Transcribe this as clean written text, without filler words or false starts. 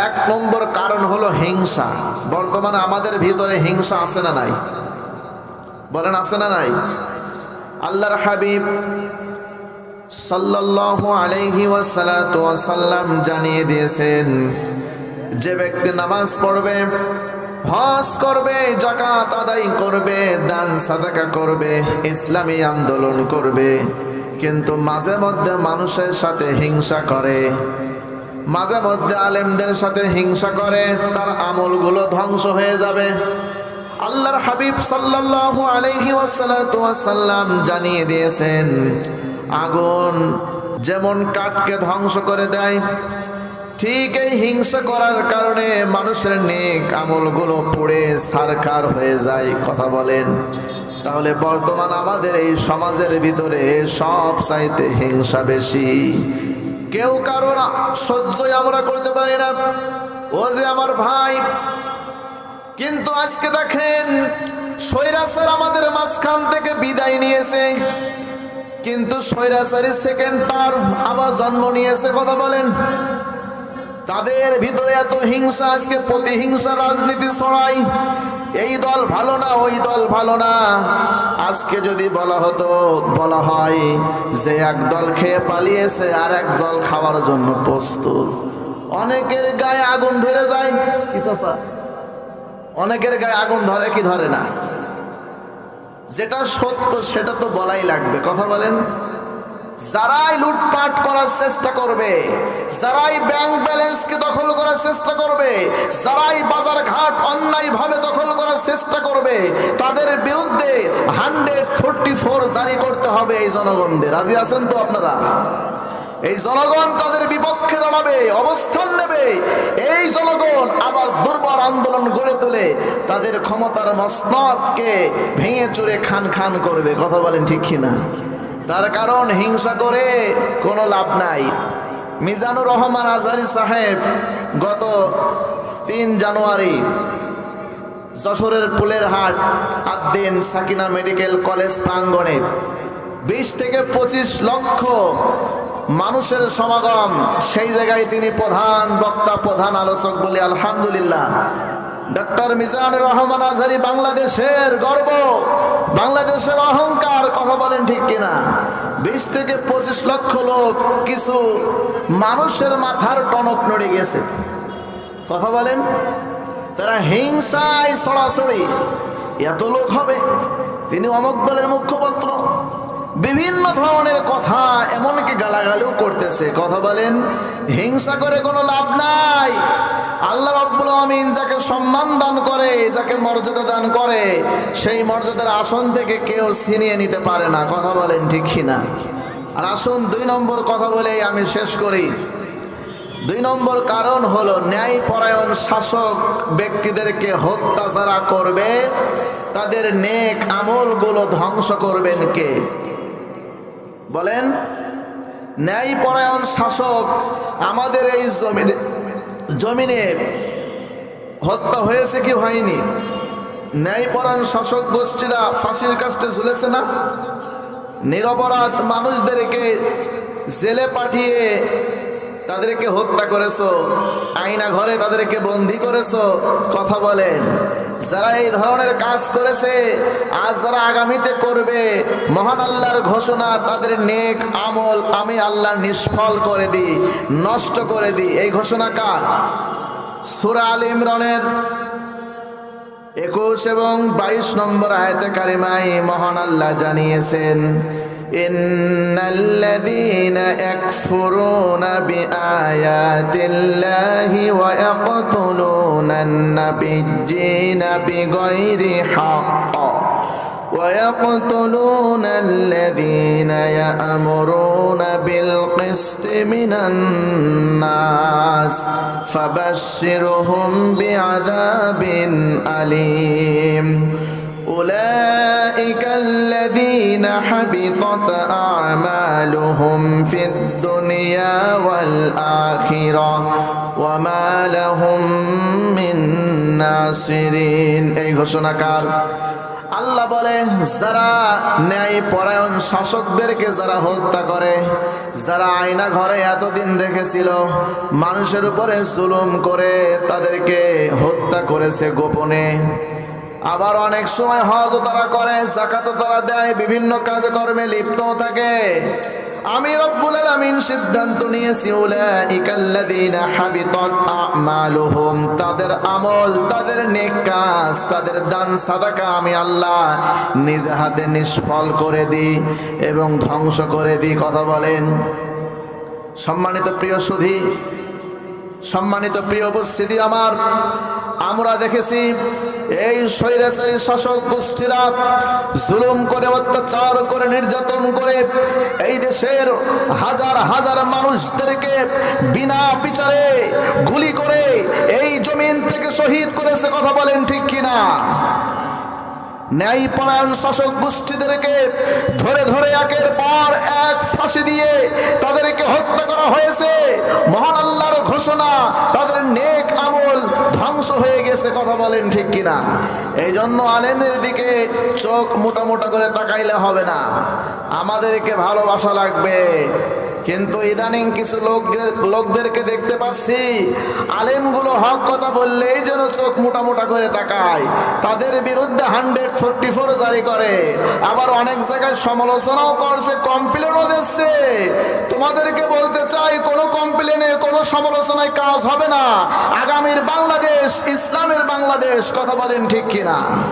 এক নম্বর কারণ হলো হিংসা। বর্তমানে আমাদের ভিতরে হিংসা আছে না নাই? বলেন আছে না নাই? আল্লাহর হাবিব সাল্লাল্লাহু আলাইহি ওয়াসাল্লাম জানিয়ে দিয়েছেন, যে ব্যক্তি নামাজ পড়বে, হজ করবে, যাকাত আদায় করবে, দান সাদাকা করবে, ইসলামী আন্দোলন করবে, কিন্তু মাঝে মধ্যে মানুষের সাথে হিংসা করে, মাঝে মধ্যে আলেমদের সাথে হিংসা করে, তার আমলগুলো ধ্বংস হয়ে যাবে। আল্লাহর হাবিব সাল্লাল্লাহু আলাইহি ওয়াসাল্লাম জানিয়ে দিয়েছেন, আগুন যেমন কাঠকে ধ্বংস করে দেয়, ঠিক এই হিংসা করার কারণে মানুষের নেক আমলগুলো পুড়ে ছারখার হয়ে যায়। কথা বলেন। তাহলে বর্তমান আমাদের এই সমাজের ভিতরে সব চাইতে হিংসা বেশি। কেউ কারো সহ্যই আমরা করতে পারি না, ও যে আমার ভাই। কিন্তু আজকে দেখেন, স্বৈরাচার আমাদের মাঝখান থেকে বিদায় নিয়েছে, কিন্তু স্বৈরাচারী সেকেন্ড টার্ম আবার জন্ম নিয়েছে। কথা বলেন। তাদের ভিতরে এত হিংসা, আজকে প্রতিহিংসা রাজনীতি ছড়ায়, এই দল ভালো না, ওই দল ভালো না। আজকে যদি বলা হয় যে এক দল খেয়ে পালিয়েছে আর এক দল খাওয়ার জন্য প্রস্তুত, অনেকের গায়ে আগুন ধরে যায়। কি চাচা? অনেকের গায়ে আগুন ধরে কি ধরে না? যেটা সত্য সেটা তো বলাই লাগবে। কথা বলেন। যারাই লুটপাট করার চেষ্টা করবে, যারাই ব্যাংক ব্যালেন্সকে দখল করার চেষ্টা করবে, যারাই বাজার ঘাট অন্যায় ভাবে দখল করার চেষ্টা করবে, তাদের বিরুদ্ধে 144 জারি করতে হবে এই জনগণদের। রাজি আছেন তো আপনারা? এই জনগণ তাদের বিপক্ষে দাঁড়াবে, অবস্থান নেবে। এই জনগণ আবার দুর্বার আন্দোলন গড়ে তুলে তাদের ক্ষমতার মসনদকে ভেঙে চুরে খান খান করবে। কথা বলেন ঠিক কিনা? তার কারণ হিংসা করে কোনো লাভ নাই। মিজানুর রহমান আজহারী সাহেব গত 3 জানুয়ারি যশোরের পুলের হাট আদ্দিন সাকিনা মেডিকেল কলেজ প্রাঙ্গণে 20 থেকে 25 লক্ষ মানুষের সমাগম। সেই জায়গায় তিনি প্রধান বক্তা, প্রধান আলোচক বলে। আলহামদুলিল্লাহ, ডক্টর মিজানুর রহমান আজহারী বাংলাদেশের গর্ব, বাংলাদেশের অহংকার। কথা বলেন ঠিক কিনা? 20 থেকে 25 লক্ষ লোক, কিছু মানুষের মাথার টনক নড়ে গেছে। কথা বলেন। তারা হিংসায় ছড়াছড়ি, এত লোক হবে, তিনি অমুক দলের মুখপাত্র, বিভিন্ন ধরনের কথা, এমনকি গালাগালিও করতেছে। কথা বলেন। হিংসা করে কোনো লাভ নাই। আল্লাহ রাব্বুল আমিন যাকে সম্মান দান করে, যাকে মর্যাদা দান করে, সেই মর্যাদার আসন থেকে কেউ ছিনিয়ে নিতে পারে না। কথা বলেন ঠিক কিনা? আর আসুন 2 নম্বর কথা বলে আমি শেষ করি। 2 নম্বর কারণ হলো, ন্যায়পরায়ণ শাসক ব্যক্তিদেরকে হত্যা যারা করবে, তাদের নেক আমলগুলো ধ্বংস করবেন কে? বলেন। ন্যায়পরায়ণ শাসক আমাদের এই জমিনে হত্যা হয়েছে কি হয়নি? ন্যায়পরায়ণ শাসক গোষ্ঠীরা ফাঁসির কাস্টে ঝুলেছে না? নিরপরাধ মানুষদেরকে জেলে পাঠিয়ে তাদেরকে হত্যা করেছো, আয়না ঘরে তাদেরকে বন্দী করেছো। কথা বলেন। যারা এই ধরনের কাজ করেছে, আজ যারা আগামীতে করবে, মহান আল্লাহর ঘোষণা, তাদের নেক আমল আমি আল্লাহ নিষ্ফল করে দিই, নষ্ট করে দিই। এই ঘোষণা কার? সূরা আল ইমরানের 21 এবং 22 নম্বর আয়াতে কারিমায় মহান আল্লাহ জানিয়েছেন, ইন্নাল্লাযীনা ইয়াকফুরুনা বিআয়াতিল্লাহি ওয়া ইয়াকতুলুনান নাবিয়্যিনা বিগাইরি হক্ক ওয়া ইয়াকতুলুনাল্লাযীনা ইয়া'মুরুনা বিল কিসতি মিনান নাস ফাবাশশিরহুম বিআযাবিন আলীম। أولئك الذين حبطت أعمالهم في الدنيا والآخرة وما لهم من ناصرين। এই ঘোষণাকার আল্লাহ বলে, যারা ন্যায় পরায়ণ শাসকদেরকে যারা হত্যা করে, যারা আয়না ঘরে এতদিন রেখেছিল, মানুষের উপরে জুলুম করে তাদেরকে হত্যা করেছে গোপনে। আবার অনেক সময় হজও তারা করে, যাকাতও তারা দেয়, বিভিন্ন কাজে কর্মে লিপ্ত থাকে। আমি রব্বুল আলামিন সিদ্ধান্ত নিয়েছি, উলাইকাল্লাযীনা হাবিতাত আমালুহুম, তাদের আমল, তাদের নেক কাজ, তাদের দান সাদাকা আমি আল্লাহ নিজ হাতে নিষ্ফল করে দিই এবং ধ্বংস করে দিই। কথা বলেন। সম্মানিত প্রিয় সুধী, সম্মানিত প্রিয় উপস্থিতি আমার, আমরা দেখেছি এই স্বৈরাচারী শাসক গোষ্ঠীরা জুলুম করে, অত্যাচার করে, নির্যাতন করে এই দেশের হাজার হাজার মানুষদেরকে বিনা বিচারে গুলি করে এই জমিন থেকে শহীদ করেছে। কথা বলেন ঠিক কিনা? ন্যায়পরায়ণ শাসক গোষ্ঠীদেরকে ধরে ধরে একের পর এক ফাঁসি দিয়ে তাদেরকে হত্যা করা হয়েছে। মহান আল্লাহর ঘোষণা, তাদের নেক আমল ধ্বংস হয়ে গেছে। কথা বলেন ঠিক কিনা? এই জন্য আলেমদের দিকে চোখ মোটা মোটা করে তাকাইলে হবে না, আমাদেরকে ভালোবাসা লাগবে। কিন্তু ইদানিং কিছু লোকদেরকে দেখতে পাচ্ছি, আলেমগুলো হক কথা বললেই যেন চোখ মোটা মোটা করে তাকায়, তাদের বিরুদ্ধে 144 জারি করে, আবার অনেক জায়গায় সমালোচনাও করছে, কমপ্লেনও দিচ্ছে। তোমাদেরকে বলতে চাই, কোনো কমপ্লেনে, কোনো সমালোচনায় কাজ হবে না। আগামীর বাংলাদেশ ইসলামের বাংলাদেশ। কথা বলেন ঠিক কিনা?